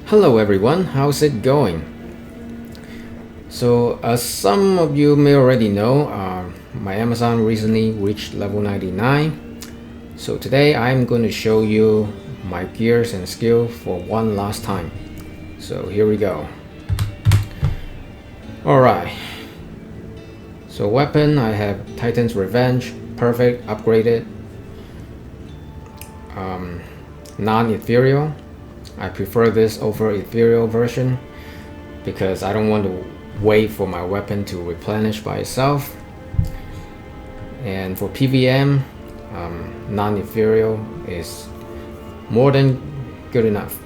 Hello everyone, how's it going? So as some of you may already know, my Amazon recently reached level 99. So today I'm going to show you my gears and skill for one last time. So here we go. Alright. So weapon, I have Titan's Revenge, perfect, upgraded, non-ethereal. I prefer this over ethereal version because I don't want to wait for my weapon to replenish by itself. And for PVM, non-ethereal is more than good enough.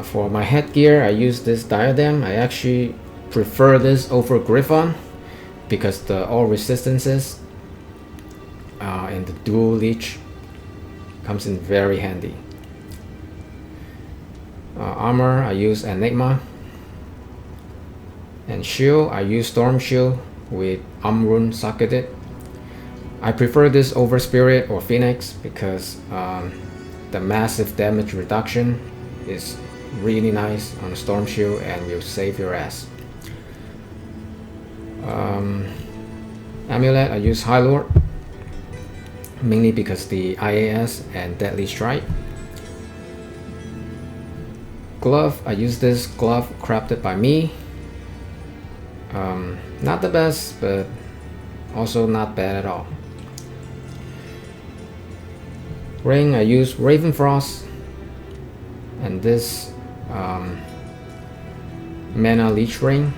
For my headgear, I use this diadem. I actually prefer this over Griffon because the all resistances and the dual leech comes in very handy. Armor, I use Enigma, and shield, I use Storm Shield with Rune socketed. I prefer this over Spirit or Phoenix because the massive damage reduction is really nice on Storm Shield and will save your ass. Amulet, I use High Lord, mainly because the IAS and Deadly Strike. Glove, I use this glove crafted by me. Not the best, but also not bad at all. Ring, I use Raven Frost, and this mana leech ring.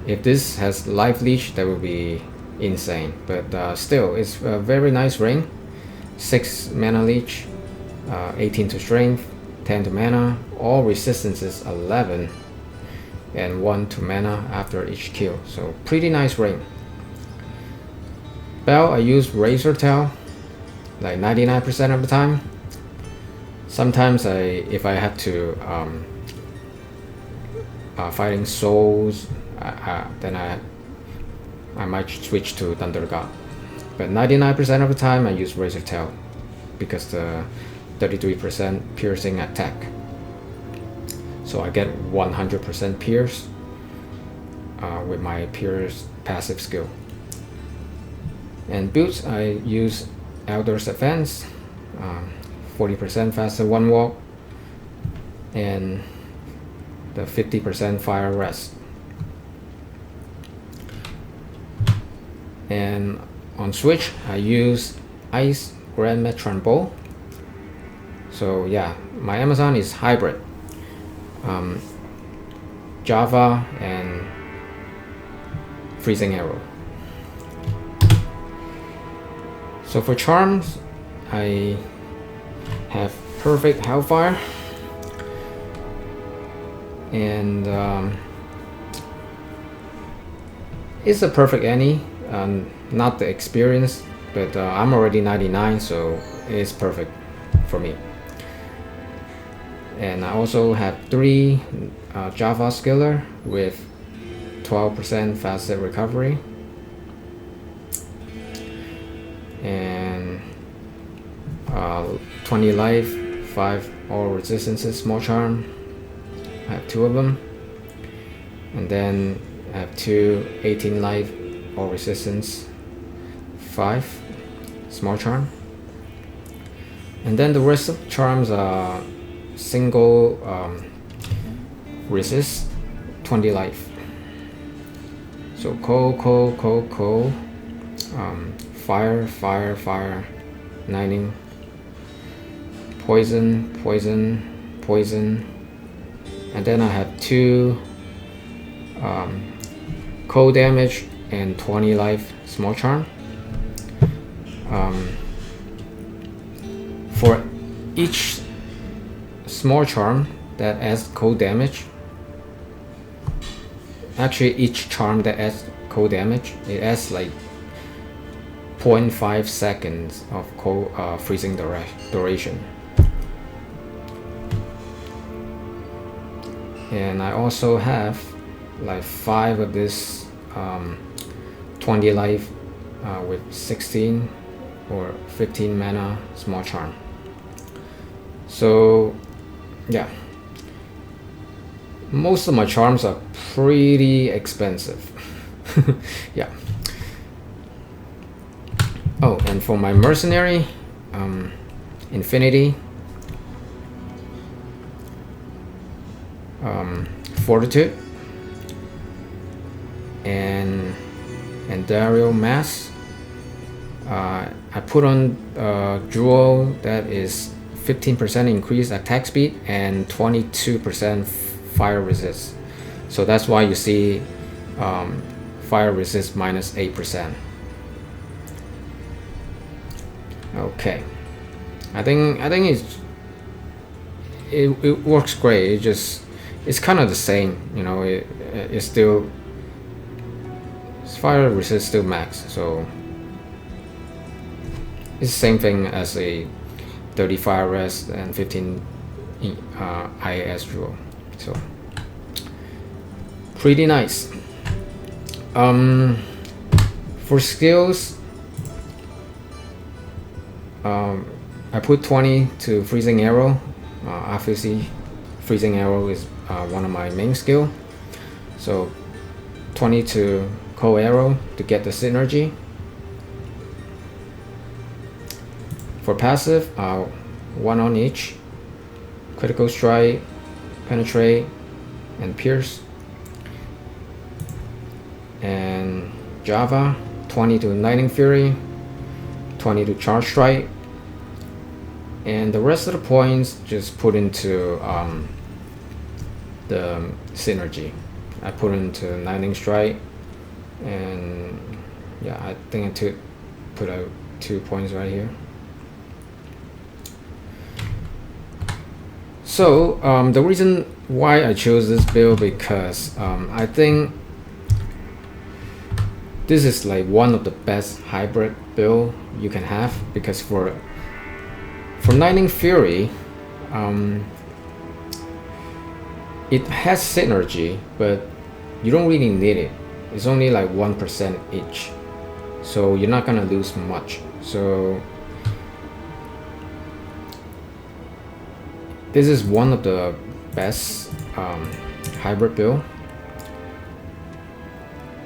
If this has life leech, that would be insane, but still it's a very nice ring. 6 mana leech, 18 to strength, 10 to mana, all resistances 11, and 1 to mana after each kill, so pretty nice ring. Bell, I use Razor Tail like 99% of the time. Sometimes if I have to fighting souls, then I might switch to Thunder God, but 99% of the time I use Razor Tail because the 33% piercing attack, so I get 100% pierce with my pierce passive skill. And boots, I use Elder's Advance, 40% faster one walk, and the 50% fire rest. And on Switch, I use Ice Grand Metron Bow. So yeah, my Amazon is hybrid, Java and Freezing Arrow. So for charms, I have Perfect Hellfire, and it's a perfect any, not the experience, but I'm already 99, so it's perfect for me. And I also have 3 Java Skiller with 12% faster recovery, and 20 life, 5 all resistances small charm. I have 2 of them, and then I have 2 18 life all resistance, 5 small charm, and then the rest of the charms are single resist, 20 life. So cold, fire, lightning, poison, and then I have 2 cold damage and 20 life small charm. For each small charm that adds cold damage, actually each charm that adds cold damage, it adds like 0.5 seconds of cold freezing duration. And I also have like 5 of this 20 life with 16 or 15 mana small charm. So yeah, most of my charms are pretty expensive. Yeah. Oh, and for my mercenary, infinity, fortitude, and Dario mass. I put on jewel that is 15% increased attack speed and 22% fire resist. So that's why you see fire resist minus 8%. Okay, I think it works great. It's kind of the same, you know. It's still fire resist still max, so it's the same thing as a 30 fire res and 15 IAS jewel. So pretty nice. For skills, I put 20 to freezing arrow. Obviously, freezing arrow is one of my main skill. So 20 to cold arrow to get the synergy. For passive, 1 on each. Critical strike, penetrate, and pierce. And Java, 20 to lightning fury, 20 to charge strike, and the rest of the points just put into the synergy. I put into lightning strike, and yeah, I think I put out 2 points right here. So the reason why I chose this build, because I think this is like one of the best hybrid build you can have, because for Lightning Fury, it has synergy, but you don't really need it. It's only like 1% each, so you're not gonna lose much. So this is one of the best hybrid build.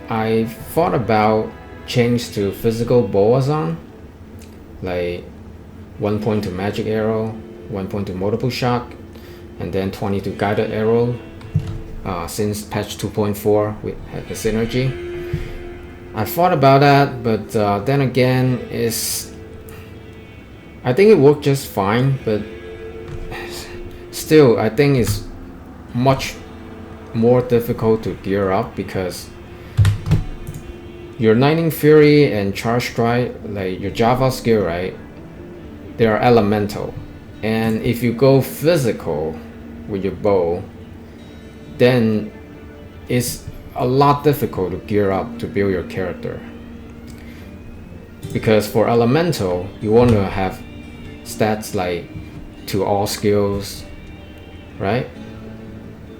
I thought about change to physical boazon, like 1 point to magic arrow, 1 point to multiple shock, and then 20 to guided arrow. Since patch 2.4 we had the synergy, I thought about that, but then again, I think it worked just fine, but still I think it's much more difficult to gear up, because your Lightning Fury and Charge Strike, like your Java skill, right? They are elemental, and if you go physical with your bow, then it's a lot difficult to gear up to build your character. Because for elemental, you want to have stats like to all skills, right?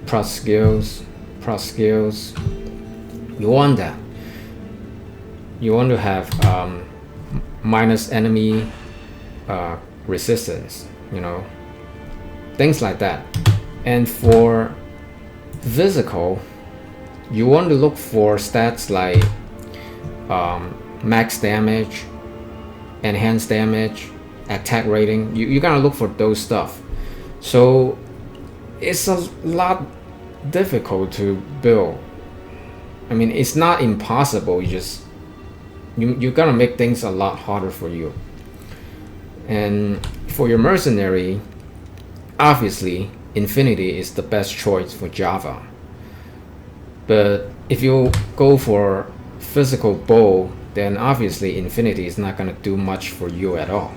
Plus skills. You want that. You want to have minus enemy resistance, you know, things like that. And for physical, you want to look for stats like max damage, enhanced damage, attack rating. You gotta look for those stuff. So it's a lot difficult to build. I mean, it's not impossible. You gotta make things a lot harder for you. And for your mercenary, obviously Infinity is the best choice for Java. But if you go for physical bow, then obviously Infinity is not gonna do much for you at all.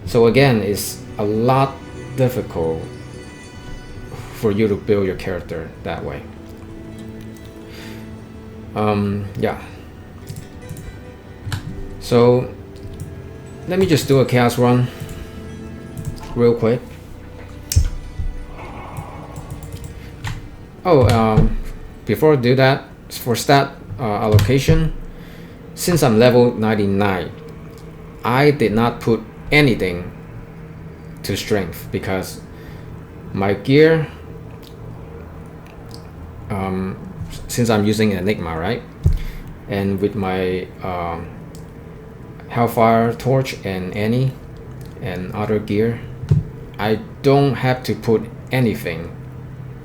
So again, it's a lot difficult for you to build your character that way. Yeah. So let me just do a chaos run real quick. Before I do that, for stat allocation, since I'm level 99, I did not put anything to strength because my gear, since I'm using Enigma, right? And with my Hellfire Torch and Annie and other gear, I don't have to put anything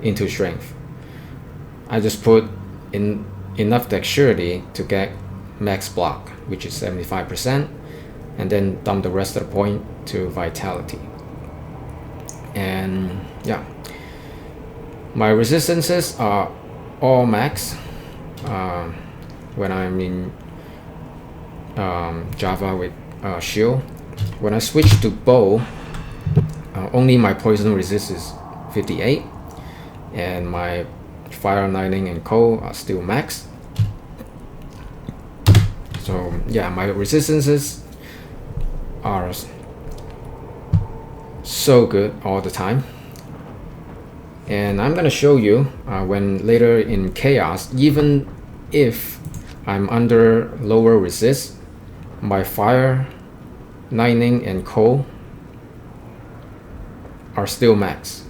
into strength. I just put in enough dexterity to get max block, which is 75%, and then dump the rest of the point to vitality. And yeah, my resistances are all max when I'm in Java with shield. When I switch to bow, only my poison resist is 58, and my fire, lightning, and cold are still max. So yeah, my resistances are so good all the time. And I'm gonna show you when later in chaos, even if I'm under lower resist, my fire, lightning, and cold are still max.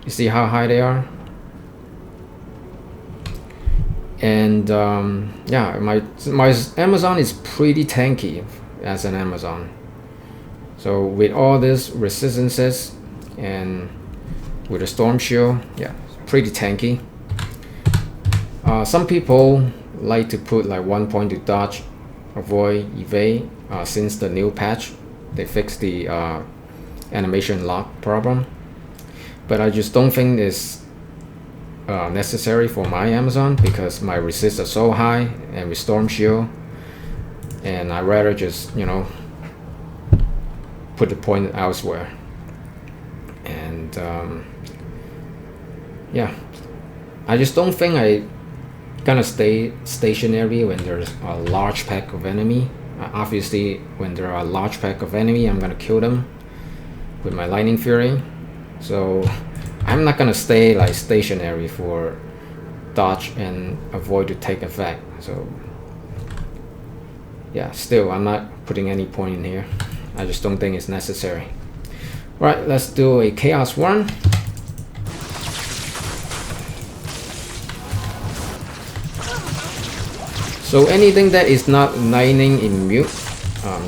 You see how high they are? And yeah, my Amazon is pretty tanky as an Amazon. So with all these resistances and with a storm shield, yeah, pretty tanky. Some people like to put like 1 point to dodge, avoid, evade. Since the new patch, they fixed the animation lock problem. But I just don't think it's necessary for my Amazon because my resists are so high and with storm shield, and I'd rather just, you know, put the point elsewhere. And yeah, I just don't think I gonna stay stationary when there's a large pack of enemy. Obviously when there are a large pack of enemy, I'm gonna kill them with my lightning fury. So I'm not gonna stay like stationary for dodge and avoid to take effect. So yeah, still I'm not putting any point in here. I just don't think it's necessary. Right, let's do a chaos run. So anything that is not lightning immune,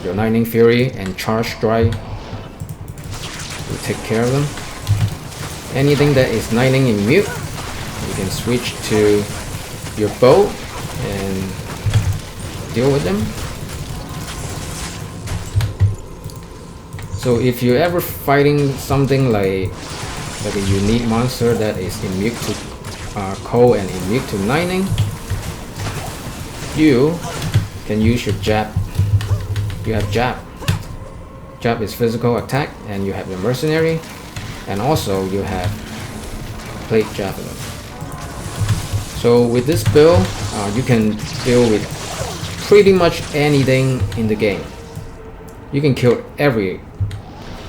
your lightning fury and charge strike will take care of them. Anything that is lightning immune, you can switch to your bow and deal with them. So if you're ever fighting something like a unique monster that is immune to cold and immune to lightning, you can use your jab. You have jab. Jab is physical attack, and you have your mercenary, and also you have plate javelin. So with this build, you can deal with pretty much anything in the game. You can kill every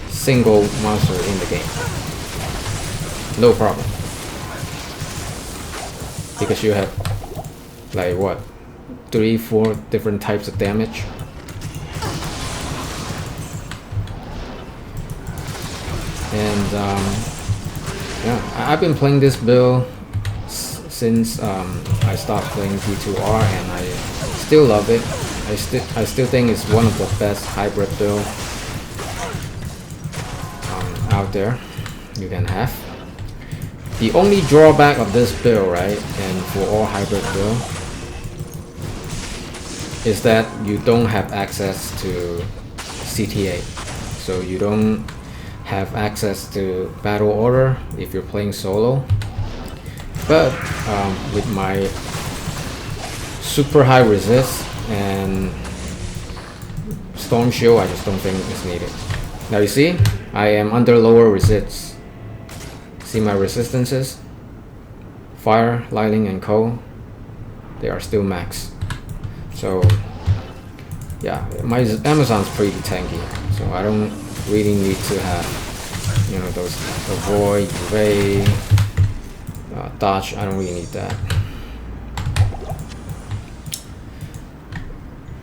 single monster in the game, no problem, because you have like what, 3-4 different types of damage. And yeah, I've been playing this build since I stopped playing P2R, and I still love it. I still think it's one of the best hybrid build out there you can have. The only drawback of this build, right, and for all hybrid build, is that you don't have access to CTA. So you don't have access to battle order if you're playing solo. But with my super high resist and storm shield, I just don't think it's needed. Now you see, I am under lower resist. See my resistances? Fire, lightning, and cold, they are still max. So yeah, my Amazon's pretty tanky, so I don't really need to have, you know, those avoid, evade, dodge. I don't really need that.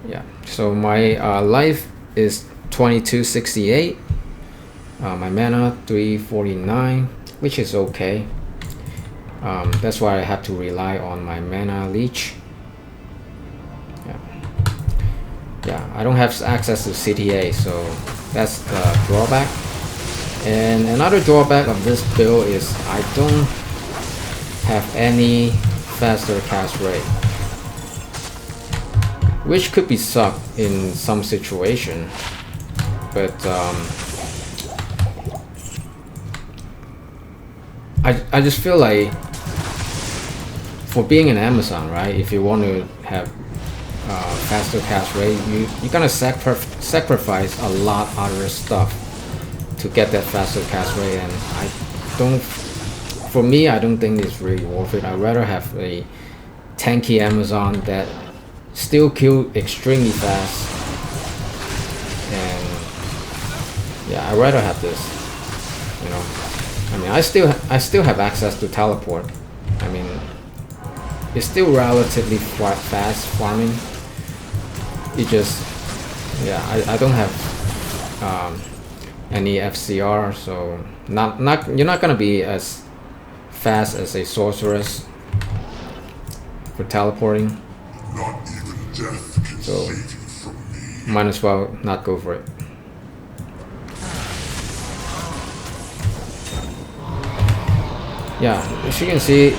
Yeah, so my life is 2268, My mana 349, which is okay. That's why I have to rely on my mana leech. Yeah, I don't have access to CTA, so that's the drawback. And another drawback of this build is I don't have any faster cast rate, which could be sucked in some situation, but I just feel like for being an Amazon, right, if you want to have faster cast rate, you're gonna sacrifice a lot other stuff to get that faster cast rate, and for me, I don't think it's really worth it. I'd rather have a tanky Amazon that still kill extremely fast, and yeah, I'd rather have this, you know. I mean, I still have access to teleport. I mean, it's still relatively fast farming. It just, yeah, I don't have any FCR, so you're not gonna be as fast as a sorceress for teleporting. Not even death can So save you from me. might as well not go for it. Yeah, as you can see,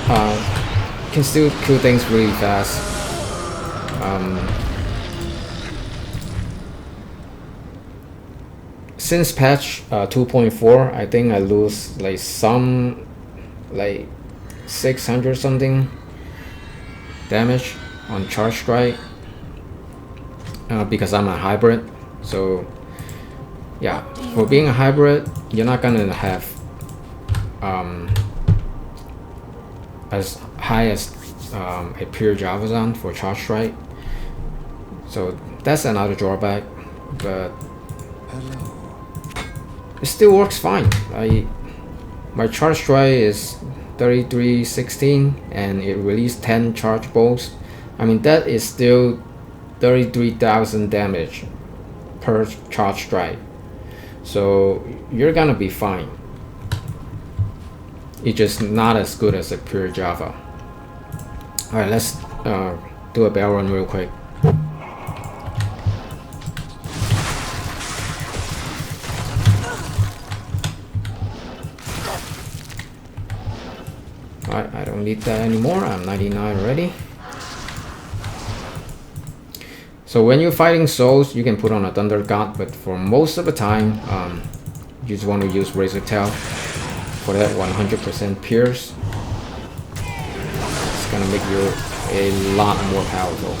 can still kill things really fast. Since patch 2.4, I think I lose like 600 something damage on charge strike because I'm a hybrid. So yeah, for being a hybrid, you're not gonna have as high as a pure Javazan for charge strike. So that's another drawback, but it still works fine. My charge strike is 3316 and it released 10 charge bolts. I mean, that is still 33,000 damage per charge strike. So you're gonna be fine. It's just not as good as a pure Java. Alright, let's do a bell run real quick. Alright, I don't need that anymore. I'm 99 already. So when you're fighting souls, you can put on a Thunder God, but for most of the time, you just want to use Razor Tail for that 100% pierce. It's gonna make you a lot more powerful.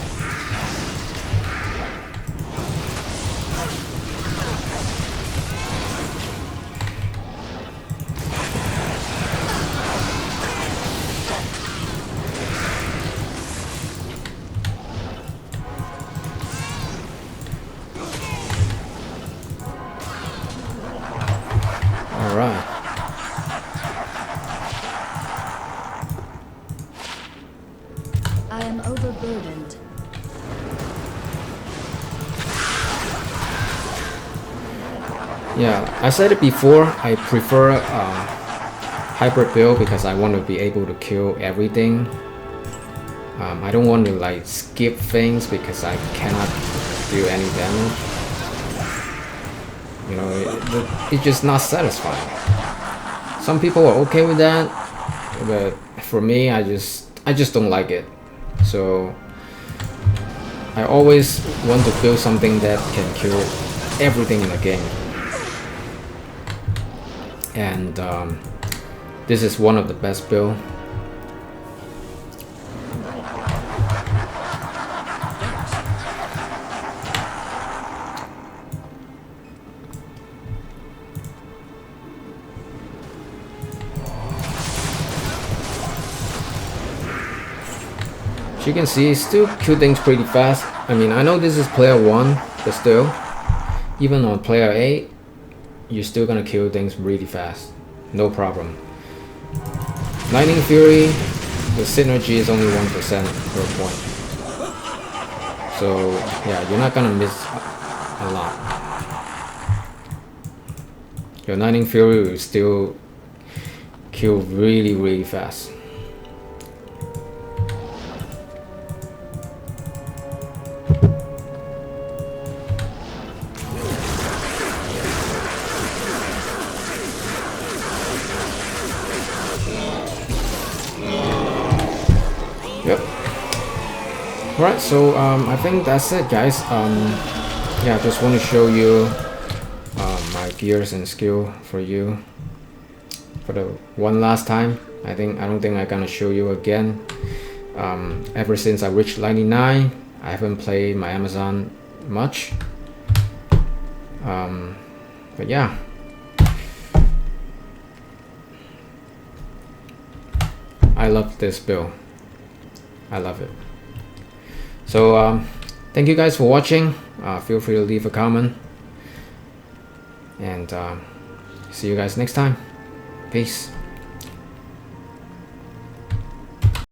Alright. I am overburdened. Yeah, I said it before, I prefer hybrid build because I want to be able to kill everything. I don't want to like skip things because I cannot do any damage. You know, it's just not satisfying. Some people are okay with that, but for me, I just don't like it. So I always want to build something that can kill everything in the game. And this is one of the best builds. You can see, still kill things pretty fast. I mean, I know this is player 1, but still, even on player 8, you're still gonna kill things really fast. No problem. Lightning Fury, the synergy is only 1% per point. So, yeah, you're not gonna miss a lot. your Lightning Fury will still kill really fast. Yep. Alright, so I think that's it, guys. Yeah, just want to show you my gears and skill for you for the one last time. I don't think I'm gonna show you again. Ever since I reached 99, I haven't played my Amazon much. But yeah. I love this build. I love it. So thank you guys for watching. Feel free to leave a comment, and see you guys next time. Peace.